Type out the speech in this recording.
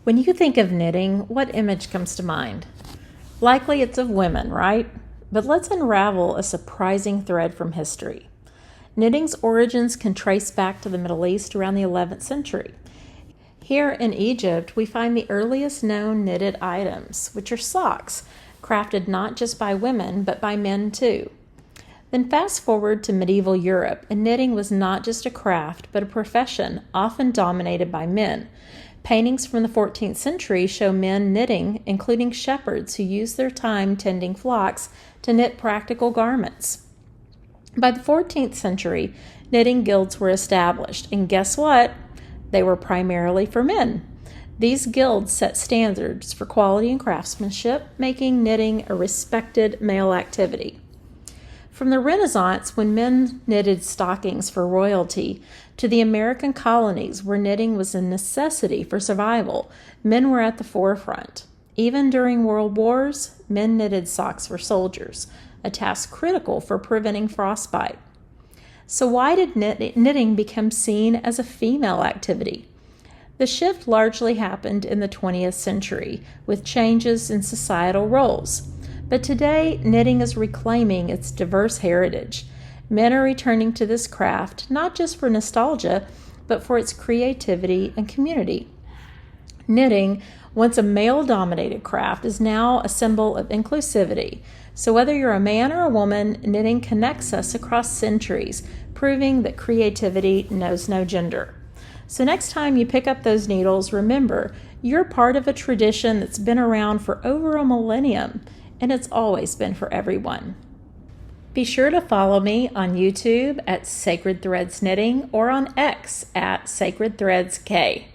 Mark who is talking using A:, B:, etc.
A: When you think of knitting, what image comes to mind? Likely it's of women, right? But let's unravel a surprising thread from history. Knitting's origins can trace back to the Middle East around the 11th century. Here in Egypt, we find the earliest known knitted items, which are socks, crafted not just by women, but by men too. Then fast forward to medieval Europe, and knitting was not just a craft, but a profession, often dominated by men. Paintings from the 14th century show men knitting, including shepherds who used their time tending flocks to knit practical garments. By the 14th century, knitting guilds were established, and guess what? They were primarily for men. These guilds set standards for quality and craftsmanship, making knitting a respected male activity. From the Renaissance, when men knitted stockings for royalty, to the American colonies, where knitting was a necessity for survival, men were at the forefront. Even during world wars, men knitted socks for soldiers, a task critical for preventing frostbite. So why did knitting become seen as a female activity? The shift largely happened in the 20th century, with changes in societal roles. But today, knitting is reclaiming its diverse heritage. Men are returning to this craft, not just for nostalgia, but for its creativity and community. Knitting, once a male-dominated craft, is now a symbol of inclusivity. So whether you're a man or a woman, knitting connects us across centuries, proving that creativity knows no gender. So next time you pick up those needles, remember, you're part of a tradition that's been around for over a millennium, and it's always been for everyone. Be sure to follow me on YouTube at Sacred Threads Knitting or on X at Sacred Threads K.